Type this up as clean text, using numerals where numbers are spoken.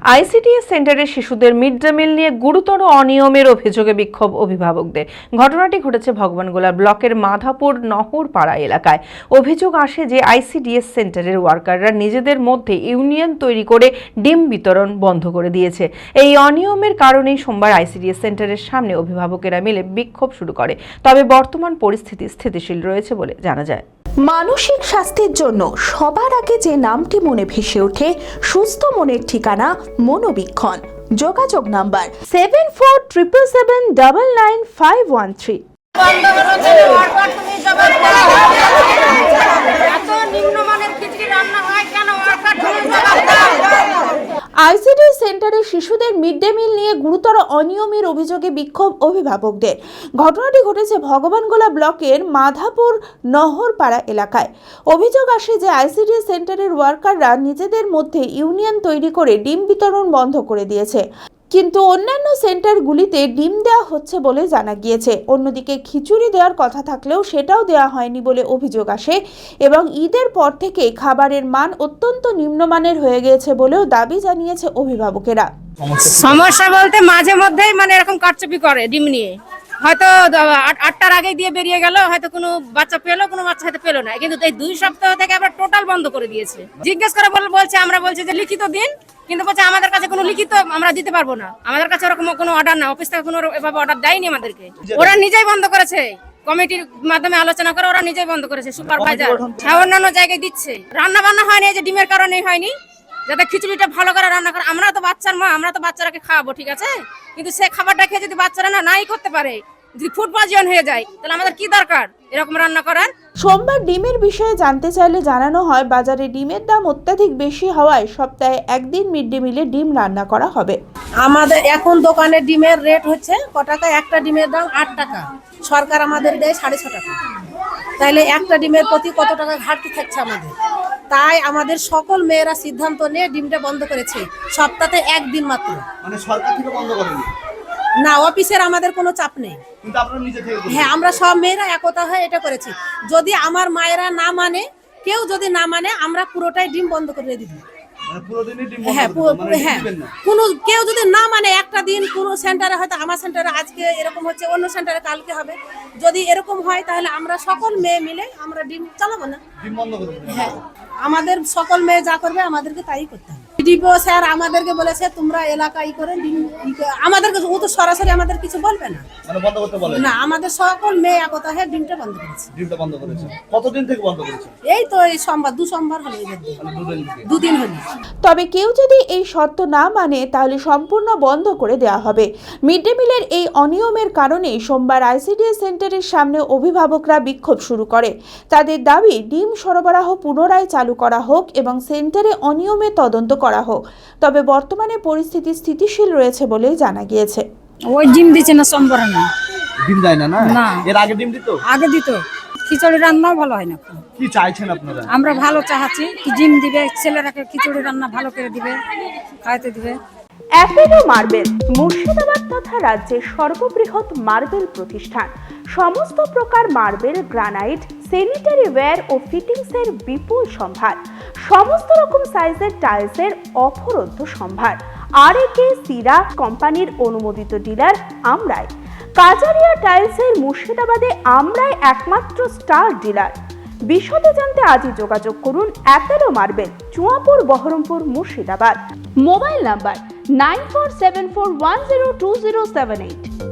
ICDS সেন্টারে শিশুদের mid day meal নিয়ে গুরুতর অনিয়মের অভিযোগে বিক্ষোভ অভিভাবকদের। ঘটনাটি ঘটেছে ভগবানগোলা ব্লকের মাধাপুর নহরপাড়া এলাকায়। অভিযোগ আসে যে আইসিডিএস সেন্টারের ওয়ার্কাররা নিজেদের মধ্যে ইউনিয়ন তৈরি করে ডিম বিতরণ বন্ধ করে দিয়েছে। এই অনিয়মের কারণেই সোমবার আইসিডিএস সেন্টারের সামনে অভিভাবকেরা মিলে বিক্ষোভ শুরু করে। তবে বর্তমান পরিস্থিতি স্থিতিশীল রয়েছে বলে জানা যায়। মানসিক স্বাস্থ্যের জন্য সবার আগে যে নামটি মনে ভেসে ওঠে, সুস্থ মনের ঠিকানা মনোবীক্ষণ। যোগাযোগ নাম্বার 7477799513। আইসিডিএস সেন্টারে শিশুদের মিড ডে মিল নিয়ে গুরুতর অনিয়মের অভিযোগে বিক্ষোভ অভিভাবকদের। ঘটনাটি ঘটেছে ভগবানগোলা ব্লকের মাধাপুর নহরপাড়া এলাকায়। অভিযোগ আসে যে আইসিডিএস সেন্টারের ওয়ার্কাররা নিজেদের মধ্যে ইউনিয়ন তৈরি করে ডিম বিতরণ বন্ধ করে দিয়েছে, কিন্তু অন্যান্য সেন্টারগুলিতে ডিম দেওয়া হচ্ছে বলে জানা গিয়েছে। অন্যদিকে খিচুড়ি দেওয়ার কথা থাকলেও সেটাও দেওয়া হয়নি বলে অভিযোগ আসে এবং ঈদের পর থেকে খাবারের মান অত্যন্ত নিম্নমানের হয়ে গিয়েছে বলেও দাবি জানিয়েছে অভিভাবকেরা। সমস্যা বলতে মাঝে মধ্যেই এরকম কারচুপি করে ডিম নিয়ে, হয়তো 8টার আগে দিয়ে বেরিয়ে গেল, হয়তো কোনো বাচ্চা পেলো, কোনো বাচ্চা হয়তো পেলো না, কিন্তু এই 2 সপ্তাহ থেকে আবার টোটাল বন্ধ করে দিয়েছে। জিজ্ঞেস করে বলছে, আমরা বলছি যে লিখিত দিন, কিন্তু বলছে আমাদের কাছে কোনো লিখিত আমরা দিতে পারবো না, আমাদের কাছে ওরকম কোনো অর্ডার না, অফিস থেকে কোনো এভাবে অর্ডার দেয়নি আমাদেরকে। ওরা নিজেই বন্ধ করেছে, কমিটির মাধ্যমে আলোচনা করে ওরা নিজেই বন্ধ করেছে। সুপারভাইজার অন্যান্য জায়গায় দিচ্ছে, রান্না বান্না হয়নি, যে ডিমের কারণেই হয়নি, যাতে খিচুড়িটা ভালো করে রান্না করে। আমরা তো বাচ্চার মা, আমরা তো বাচ্চারাকে খাওয়াবো, ঠিক আছে, কিন্তু সে খাবারটা খেয়ে যদি বাচ্চারা নাই করতে পারে, যদি ফুড পয়জন হয়ে যায়, তাহলে আমাদের কি দরকার এরকম রান্না করার। সোমবার ডিমের বিষয়ে জানতে চাইলে জানানো হয়, বাজারে ডিমের দাম অত্যাধিক বেশি হওয়ায় সপ্তাহে একদিন মিড ডে মিলে ডিম রান্না করা হবে। আমাদের এখন দোকানে ডিমের রেট হচ্ছে ক টাকা, একটা ডিমের দাম 8 টাকা, সরকার আমাদের দেয় 6.5 টাকা। তাইলে একটা ডিমের প্রতি কত টাকা ঘাটতি থাকছে আমাদের। তাই আমাদের সকল মেয়েরা সিদ্ধান্ত নিয়ে ডিমটা বন্ধ করেছে, সপ্তাহে একদিন মাত্র। মানে সরকার থেকে বন্ধ করেনি না, অফিসের আমাদের কোনো চাপ নেই, কিন্তু আপনারা নিজে থেকে? হ্যাঁ, আমরা সব মেয়েরা একতা হয়ে এটা করেছি। যদি আমার মায়েরা না মানে, কেউ যদি না মানে, আমরা পুরোটাই ডিম বন্ধ করে দিব। হ্যাঁ, কোনো কেউ যদি না মানে, একটা দিন কোনো সেন্টারে, হয়তো আমার সেন্টারে আজকে এরকম হচ্ছে, অন্য সেন্টারে কালকে হবে, যদি এরকম হয় তাহলে আমরা সকল মেয়ে মিলে আমরা ডিম চালাবো না, ডিম বন্ধ করে দেব। হ্যাঁ, আমাদের সকল মেয়ে যা করবে আমাদেরকে তাই করতে হবে। ডিপো স্যার আমাদেরকে বলেছে তোমরা এলাকায় করে ডিম, আমাদেরকে ও তো সরাসরি আমাদের কিছু বলবে না, মানে বন্ধ করতে বলে না, আমাদের সকল মেয়ে একতা হয়ে ডিমটা বন্ধ করেছে। ডিমটা বন্ধ করেছে কতদিন থেকে বন্ধ করেছে? এই তো এই সোমবার, 2 সোমবার হলো, মানে 2 দিন থেকে। 2 দিন হলো। তবে কেউ যদি এই শর্ত না মানে তাহলে সম্পূর্ণ বন্ধ করে দেওয়া হবে। মিড ডে মিলের এই অনিয়মের কারণে সোমবার আইসিডিএস সেন্টারের সামনে অভিভাবকরা বিক্ষোভ শুরু করে। তাদের দাবি, ডিম সরবরাহ পুনরায় চালু করা হোক এবং সেন্টারে অনিয়মের তদন্ত করা হোক। তবে বর্তমানে পরিস্থিতি স্থিতিশীল রয়েছে বলে জানা গিয়েছে। ওই ডিম দিচ্ছে না, সোমবার না, ডিম দেয় না? না, এর আগে ডিম দিত? আগে দিত। খিচুড়ি রান্নাও ভালো হয় না। কি চাইছেন আপনারা? আমরা ভালো চাচ্ছি, কি ডিম দিবে, ছেলেরাকে খিচুড়ি রান্না ভালো করে দিবে, খাইতে দিবে। অ্যাপেলো মার্বেল মুর্শিদাবাদ তথা রাজ্যের সর্ববৃহৎ মার্বেল প্রতিষ্ঠান। সমস্ত প্রকার মার্বেল, গ্রানাইট, স্যানিটারি ওয়্যার ও ফিটিংসের বিপুল সম্ভার। সমস্ত রকম সাইজের টাইলসের অফুরন্ত সম্ভার। আর.এ.কে সিরা কোম্পানির অনুমোদিত ডিলার আমরাই। কাজারিয়া টাইলসের মুর্শিদাবাদে আমরাই একমাত্র স্টার ডিলার। বিশদে জানতে আজই যোগাযোগ করুন Apollo marble, Chuapur, Baharampur, Murshidabad. Mobile number 9474102078।